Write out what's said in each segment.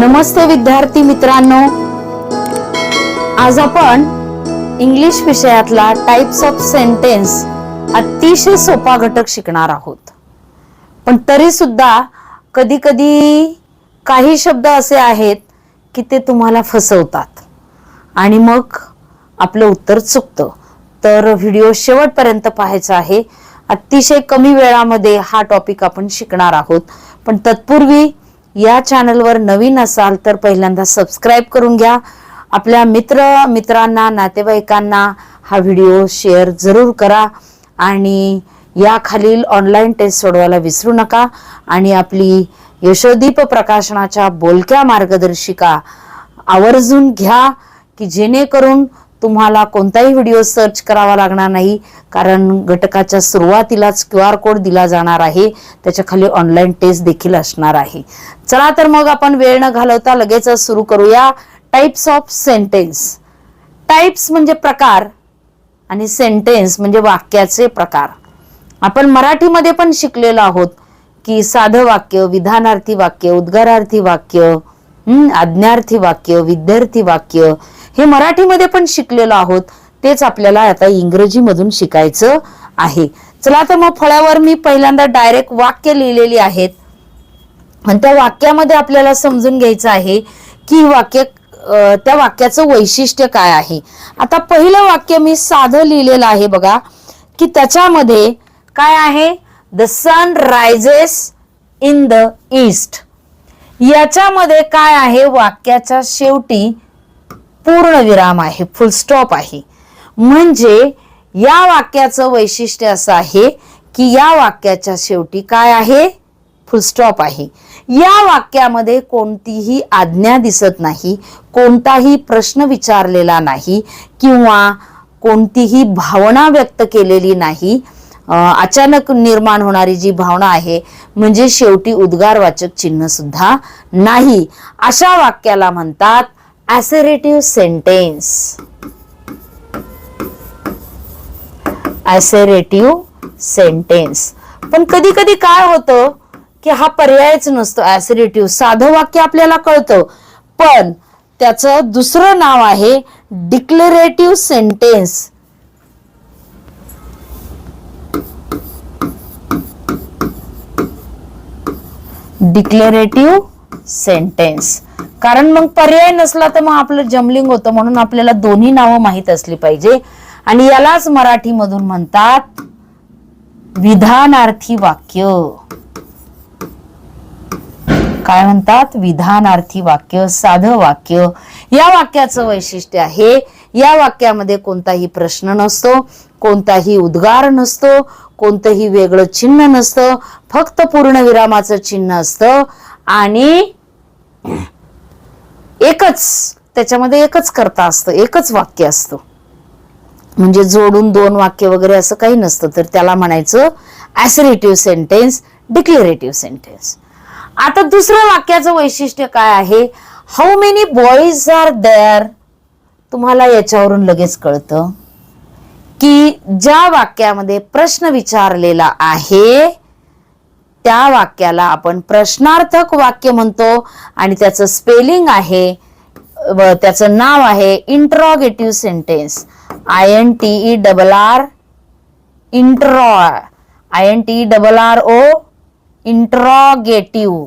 नमस्ते विद्यार्थी मित्रांनो, आज आपण इंग्लिश विषयातला टाइप्स ऑफ सेंटेन्स अतिशय सोपा घटक शिकणार आहोत. पण तरी सुद्धा कधी कधी काही शब्द असे आहेत की ते तुम्हाला फसवतात आणि मग आपलं उत्तर चुकतं. तर व्हिडिओ शेवटपर्यंत पाहायचा आहे. अतिशय कमी वेळामध्ये हा टॉपिक आपण शिकणार आहोत. पण तत्पूर्वी या चॅनलवर नवीन असाल तर पहिल्यांदा सबस्क्राइब करून घ्या. आपल्या मित्रांना नातेवाईकांना हा व्हिडिओ शेअर जरूर करा आणि या खालील ऑनलाईन टेस्ट सोडवायला विसरू नका. आणि आपली यशोदीप प्रकाशनाच्या बोलक्या मार्गदर्शिका आवर्जून घ्या की जेणेकरून तुम्हाला कोणताही व्हिडिओ सर्च करावा लागणार नाही, कारण घटकाच्या सुरुवातीलाच QR कोड दिला जाणार आहे. त्याच्या खाली ऑनलाईन टेस्ट देखील असणार आहे. चला तर मग आपण वेळ न घालवता लगेच सुरू करूया. Types of sentence. टाइप्स म्हणजे प्रकार आणि सेंटेन्स म्हणजे वाक्याचे प्रकार. आपण मराठीमध्ये पण शिकलेलो आहोत की साधं वाक्य, विधानार्थी वाक्य, उद्गारार्थी वाक्य, आज्ञार्थी वाक्य, विद्यार्थी वाक्य हे मराठीमध्ये पण शिकलेलो आहोत. तेच आपल्याला आता इंग्रजी मधून शिकायचं आहे. चला तर मग फळ्यावर मी पहिल्यांदा डायरेक्ट वाक्य लिहिलेली आहेत आणि त्या वाक्यामध्ये आपल्याला समजून घ्यायचं आहे की त्या वाक्याचं वैशिष्ट्य काय आहे. आता पहिलं वाक्य मी साधं लिहिलेलं आहे बघा, की त्याच्यामध्ये काय आहे, the sun rises in the east. याच्यामध्ये काय आहे, वाक्याच्या शेवटी पूर्ण विराम आहे, फुल स्टॉप आहे. म्हणजे या वाक्याचं वैशिष्ट्य असं आहे की या वाक्याच्या शेवटी काय आहे, फुल स्टॉप आहे. या वाक्यामध्ये कोणतीही आज्ञा दिसत नाही, कोणताही प्रश्न विचारलेला नाही किंवा कोणतीही भावना व्यक्त केलेली नाही. अचानक निर्माण होणारी जी भावना आहे म्हणजे शेवटी उद्गारवाचक चिन्ह सुद्धा नाही. अशा वाक्याला म्हणतात असर्टिव्ह सेंटेन्स. Assertive sentence. पण कधी कधी काय होतं की हा पर्यायच नसतो. असर्टिव्ह साधं वाक्य आपल्याला कळतं, पण त्याचं दुसरं नाव आहे डिक्लेरेटिव्ह सेंटेन्स. Declarative sentence. कारण मग पर्याय नसला तर मग आपलं जमलिंग होतं, म्हणून आपल्याला दोन्ही नावं माहित असली पाहिजे. आणि यालाच मराठीमधून म्हणतात विधानार्थी वाक्य. काय म्हणतात, विधानार्थी वाक्य, साधं वाक्य. या वाक्याचं वैशिष्ट्य आहे, या वाक्यामध्ये कोणताही प्रश्न नसतो, कोणताही उद्गार नसतो, कोणतंही वेगळं चिन्ह नसतं, फक्त पूर्णविरामाचं चिन्ह असतं आणि त्याच्यामध्ये एकच कर्ता असतं, एकच वाक्य असतं. म्हणजे जोडून दोन वाक्य वगैरे असं काही नसतं. तर त्याला म्हणायचं असर्टिव्ह सेंटेन्स, डिक्लेरेटिव्ह सेंटेन्स. आता दुसरं वाक्याचं वैशिष्ट्य काय आहे, how many boys are there. तुम्हाला याच्यावरून लगेच कळतं की ज्या वाक्यामध्ये प्रश्न विचारलेला आहे त्या वाक्याला आपण प्रश्नार्थक वाक्य म्हणतो आणि त्याचं स्पेलिंग आहे, त्याचं नाव आहे interrogative sentence. INTERRO, interrogative.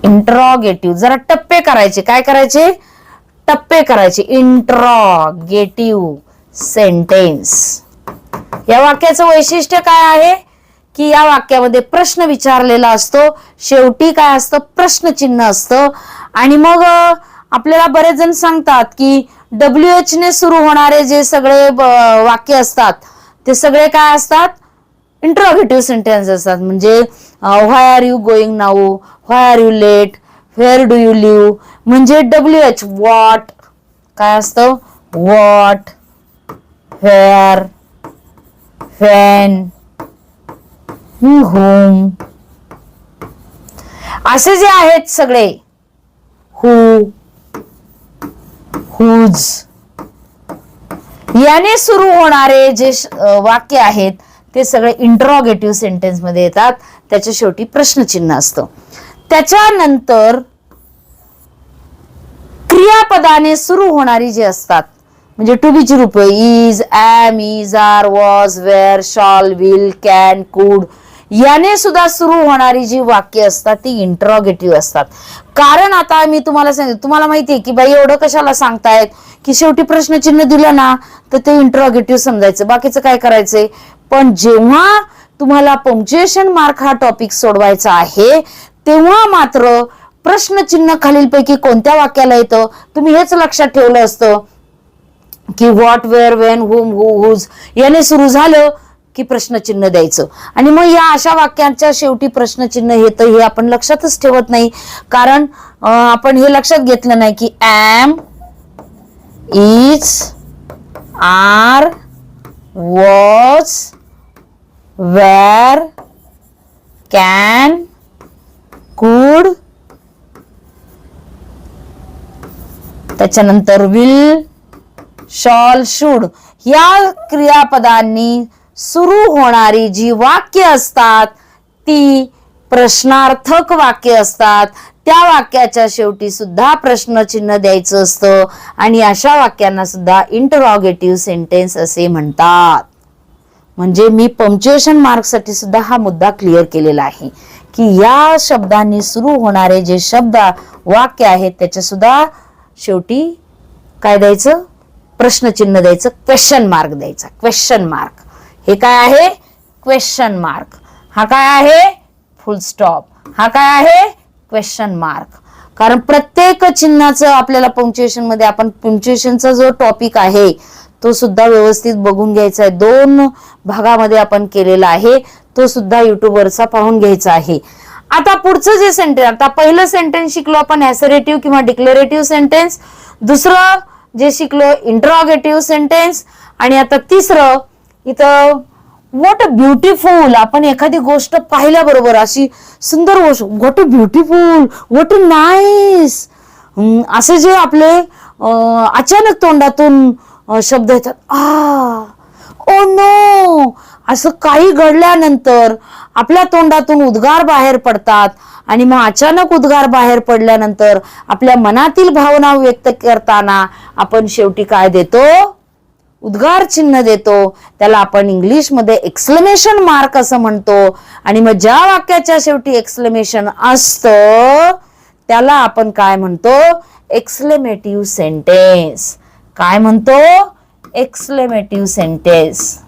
Interrogative. जरा टप्पे करायचे. काय करायचे, टप्पे करायचे. Interrogative sentence. या वाक्याचं वैशिष्ट्य काय आहे की या वाक्यामध्ये प्रश्न विचारलेला असतो, शेवटी काय असतं, प्रश्नचिन्ह असतं. आणि मग आपल्याला बरेच जण सांगतात की WH ने सुरू होणारे जे सगळे वाक्य असतात ते सगळे काय असतात, इंट्रॉगेटिव्ह सेंटेन्स असतात. म्हणजे why are you going now, why are you late, where do you live. म्हणजे WH व्हॉट काय असतं, व्हॉट, व्हेअर, व्हेन, whom. असे जे आहेत सगळे, who, whose, याने सुरू होणारे जे वाक्य आहेत ते सगळे इंट्रॉगेटिव्ह सेंटेन्स मध्ये येतात. त्याच्या शेवटी प्रश्नचिन्ह असतं. त्याच्यानंतर क्रियापदाने सुरू होणारी जी असतात, म्हणजे टू बी ची रूप is, am, is, are, was, were, shall, will, can, could याने सुद्धा सुरू होणारी जी वाक्य असतात ती इंटरॉगेटिव्ह असतात. कारण आता मी तुम्हाला सांगितलं, तुम्हाला माहितीये की बाई एवढं कशाला सांगतायत की शेवटी प्रश्नचिन्ह दिलं ना तर ते इंटरॉगेटिव्ह समजायचं, बाकीचं काय करायचंय. पण जेव्हा तुम्हाला पंक्च्युएशन मार्क हा टॉपिक सोडवायचा आहे तेव्हा मात्र प्रश्नचिन्ह खालीलपैकी कोणत्या वाक्याला येतं, तुम्ही हेच लक्षात ठेवलं असतं की what, where, when, whom, who, whose याने सुरू झालं की प्रश्नचिन्ह द्यायचं. आणि मग या अशा वाक्यांच्या शेवटी प्रश्नचिन्ह येतं हे आपण लक्षातच ठेवत नाही, कारण आपण हे लक्षात घेतलं नाही की am, is, are, was, were, can, could, त्याच्यानंतर विल, शॉल, शुड या क्रियापदांनी सुरू होणारी जी वाक्य असतात ती प्रश्नार्थक वाक्य असतात. त्या वाक्याच्या शेवटी सुद्धा प्रश्नचिन्ह द्यायचं असतं आणि अशा वाक्यांना सुद्धा इंटरॉगेटिव्ह सेंटेन्स असे म्हणतात. म्हणजे मी पंक्च्युएशन मार्क साठी सुद्धा हा मुद्दा क्लिअर केलेला आहे की या शब्दांनी सुरू होणारे जे शब्द वाक्य आहेत त्याच्या सुद्धा शेवटी काय द्यायचं, प्रश्नचिन्ह द्यायचं, क्वेश्चन मार्क द्यायचा. क्वेश्चन मार्क हे काय आहे, क्वेश्चन मार्क. हा काय आहे, फुल स्टॉप. हा काय आहे, क्वेश्चन मार्क. कारण प्रत्येक चिन्हाचं आपल्याला पंक्च्युएशन मध्ये, आपण पंक्च्युएशनचा जो टॉपिक आहे तो सुद्धा व्यवस्थित बघून घ्यायचा आहे. 2 भागामध्ये आपण केलेला आहे, तो सुद्धा युट्यूबवरचा पाहून घ्यायचा आहे. आता पुढचं जे सेंटेन्स, आता पहिलं सेंटेन्स शिकलो आपण ऍसरेटिव्ह किंवा डिक्लेरेटिव्ह सेंटेन्स, दुसरं जे शिकलो इंटरॉगेटिव्ह सेंटेन्स, आणि आता तिसरं इथं व्हॉट अ ब्युटिफुल. आपण एखादी गोष्ट पाहिल्याबरोबर अशी सुंदर गोष्ट, what a beautiful, what a nice असे जे आपले अचानक तोंडातून शब्द येतात, ओ नो असं काही घडल्यानंतर आपल्या तोंडातून उद्गार बाहेर पडतात आणि मग अचानक उद्गार बाहेर पडल्यानंतर आपल्या मनातील भावना व्यक्त करताना आपण शेवटी काय देतो, उद्गार चिन्ह देतो. त्याला आपण इंग्लिशमध्ये एक्सक्लेमेशन मार्क असं म्हणतो. आणि मग ज्या वाक्याच्या शेवटी एक्सक्लेमेशन असतं त्याला आपण काय म्हणतो, एक्सक्लेमेटिव्ह सेंटेन्स. काय म्हणतो, एक्सक्लेमेटिव्ह सेंटेन्स.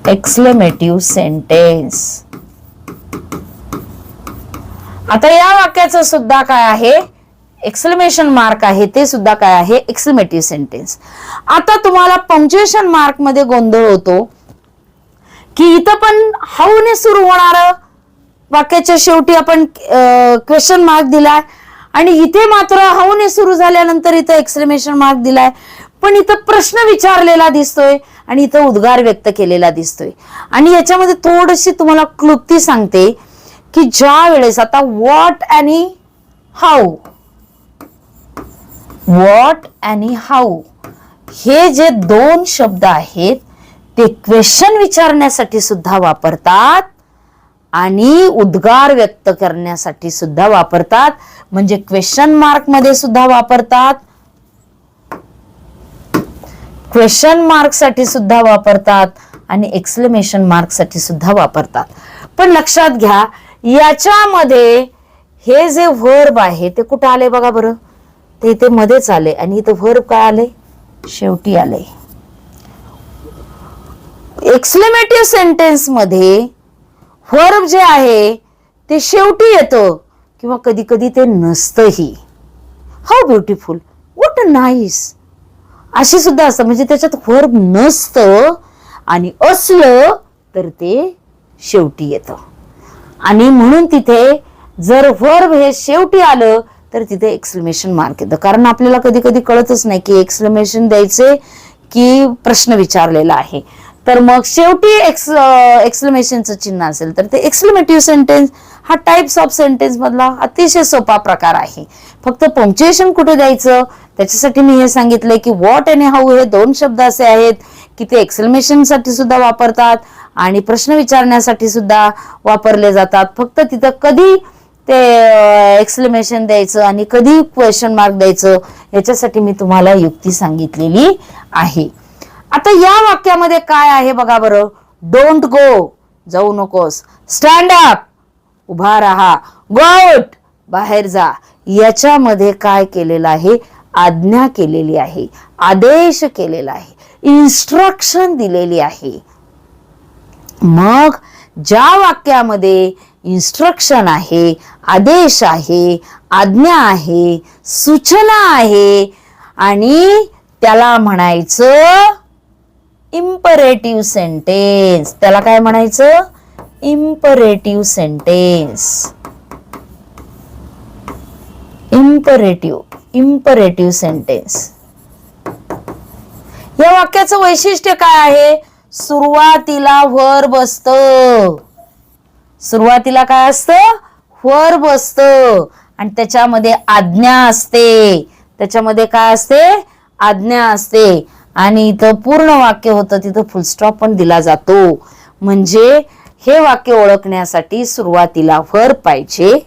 एक्सक्लेमेटिव्ह सेंटेन्स. आता या वाक्याचं सुद्धा काय आहे, एक्सक्लेमेशन मार्क आहे, ते सुद्धा काय आहे, एक्सक्लेमेटिव्ह सेंटेन्स. आता तुम्हाला पंक्च्युएशन मार्क मध्ये गोंधळ होतो की इथं पण हाऊ ने सुरू होणार वाक्याच्या शेवटी आपण क्वेश्चन मार्क दिलाय आणि इथे मात्र हाऊ ने सुरू झाल्यानंतर इथं एक्सक्लेमेशन मार्क दिलाय. पण इथं प्रश्न विचारलेला दिसतोय आणि इथं उद्गार व्यक्त केलेला दिसतोय. आणि याच्यामध्ये थोडीशी तुम्हाला क्लुप्ती सांगते की ज्या वेळेस आता व्हॉट आणि हाऊ, व्हॉट आणि हाऊ हे जे 2 शब्द आहेत ते क्वेश्चन विचारण्यासाठी सुद्धा वापरतात आणि उद्गार व्यक्त करण्यासाठी सुद्धा वापरतात. म्हणजे क्वेश्चन मार्क मध्ये सुद्धा वापरतात, क्वेश्चन मार्क साठी सुद्धा वापरतात आणि एक्सक्लेमेशन मार्क साठी सुद्धा वापरतात. पण लक्षात घ्या याच्यामध्ये हे जे व्हर्ब आहे ते कुठं आले बघा बरं, ते इथे मध्येच आले आणि इथं व्हर्ब काय आले, शेवटी आले. एक्सक्लेमेटिव्ह सेंटेन्स मध्ये व्हर्ब जे आहे ते शेवटी येतं किंवा कधी कधी ते नसतंही. How beautiful, what a nice अशी सुद्धा असतं. म्हणजे त्याच्यात व्हर्ब नसतं आणि असलं तर ते शेवटी येतं. आणि म्हणून तिथे जर व्हर्ब हे शेवटी आलं तर तिथे एक्सक्लेमेशन मार्क येतं. कारण आपल्याला कधी कधी कळतच नाही की एक्सक्लेमेशन द्यायचे की प्रश्न विचारलेला आहे. तर मग शेवटी एक्सक्लेमेशनचं चिन्ह असेल तर ते एक्सक्लेमेटिव्ह सेंटेन्स हा टाइप्स ऑफ सेंटेन्स मधला अतिशय सोपा प्रकार आहे. फक्त पंक्च्युएशन कुठे द्यायचं त्याच्यासाठी मी हे सांगितलंय की व्हॉट आणि हाऊ हे 2 शब्द असे आहेत की ते एक्सक्लेमेशन साठी सुद्धा वापरतात आणि प्रश्न विचारण्यासाठी सुद्धा वापरले जातात. फक्त तिथं कधी ते एक्सक्लेमेशन द्यायचं आणि कधी क्वेश्चन मार्क द्यायचं, याच्यासाठी मी तुम्हाला युक्ती सांगितलेली आहे. आता या वाक्यामध्ये काय आहे बघा बरं. डोंट गो, जाऊ नकोस. स्टँड अप, उभा राहा. गो आउट, बाहेर जा. याच्यामध्ये काय केलेलं आहे, आज्ञा केलेली आहे, आदेश केलेला आहे, इन्स्ट्रक्शन दिलेली आहे. मग ज्या वाक्यामध्ये इन्स्ट्रक्शन आहे, आदेश आहे, आज्ञा आहे, सूचना आहे आणि त्याला म्हणायचं इम्परेटिव्ह सेंटेन्स. त्याला काय म्हणायचं, इम्परेटिव्ह सेंटेन्स. Imperative sentence. या वाक्याचं वैशिष्ट्य काय आहे, सुरुवातीला वर्ब असतं. सुरुवातीला काय असतं, वर्ब असतं आणि त्याच्यामध्ये आज्ञा असते. त्याच्यामध्ये काय असते, आज्ञा असते. आणि इथं पूर्ण वाक्य होतं, तिथं फुलस्टॉप पण दिला जातो. म्हणजे हे वाक्य ओळखण्यासाठी सुरुवातीला वर्ब पाहिजे,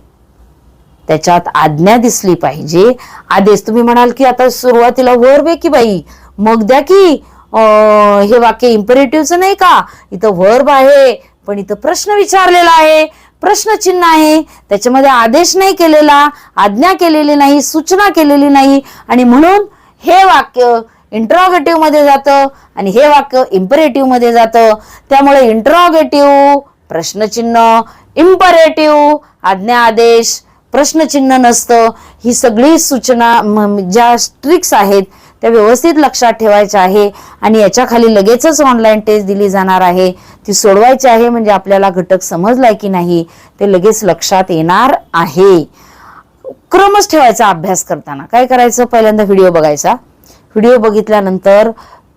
त्याच्यात आज्ञा दिसली पाहिजे, आदेश. तुम्ही म्हणाल की आता सुरुवातीला वर्ब आहे की बाई, मग द्या की हे वाक्य इम्परेटिव्हचं नाही का, इथं वर्ब आहे पण इथं प्रश्न विचारलेला आहे, प्रश्नचिन्ह आहे, त्याच्यामध्ये आदेश नाही केलेला, आज्ञा केलेली नाही, सूचना केलेली नाही आणि म्हणून हे वाक्य इंट्रॉगेटिव्ह मध्ये जातं आणि हे वाक्य इम्परेटिव्ह मध्ये जातं. त्यामुळे इंट्रॉगेटिव्ह प्रश्नचिन्ह, इम्परेटिव्ह आज्ञा आदेश प्रश्नचिन्ह नसतं. ही सगळी सूचना ज्या ट्रिक्स आहेत त्या व्यवस्थित लक्षात ठेवायच्या आहे आणि याच्या खाली लगेचच ऑनलाईन टेस्ट दिली जाणार आहे, ती सोडवायची आहे. म्हणजे आपल्याला घटक समजलाय की नाही ते लगेच लक्षात येणार आहे. क्रमच ठेवायचा अभ्यास करताना. काय करायचं, पहिल्यांदा व्हिडिओ बघायचा. व्हिडिओ बघितल्यानंतर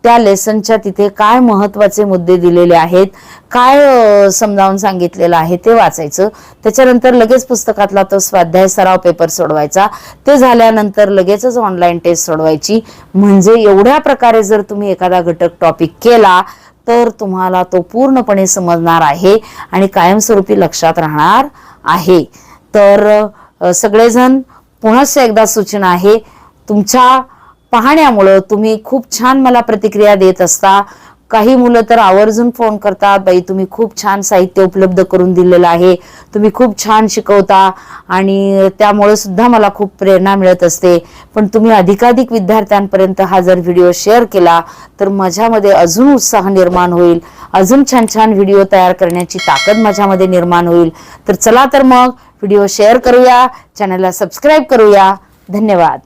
त्या लेसनच्या तिथे काय महत्वाचे मुद्दे दिलेले आहेत, काय समजावून सांगितलेलं आहे ते वाचायचं. त्याच्यानंतर लगेच पुस्तकातला तो स्वाध्याय सराव पेपर सोडवायचा. ते झाल्यानंतर लगेचच ऑनलाईन टेस्ट सोडवायची. म्हणजे एवढ्या प्रकारे जर तुम्ही एखादा घटक टॉपिक केला तर तुम्हाला तो पूर्णपणे समजणार आहे आणि कायमस्वरूपी लक्षात राहणार आहे. तर सगळेजण पुन्हा एकदा सूचना आहे, तुमच्या पाहण्यामुळं तुम्ही खूप छान मला प्रतिक्रिया देत असता. काही मुलं तर आवर्जून फोन करतात, बाई तुम्ही खूप छान साहित्य उपलब्ध करून दिलेलं आहे, तुम्ही खूप छान शिकवता आणि त्यामुळे सुद्धा मला खूप प्रेरणा मिळत असते. पण तुम्ही अधिकाधिक विद्यार्थ्यांपर्यंत हा जर व्हिडिओ शेअर केला तर माझ्यामध्ये अजून उत्साह निर्माण होईल, अजून छान छान व्हिडिओ तयार करण्याची ताकद माझ्यामध्ये निर्माण होईल. तर चला तर मग व्हिडिओ शेअर करूया, चॅनलला सबस्क्राईब करूया. धन्यवाद.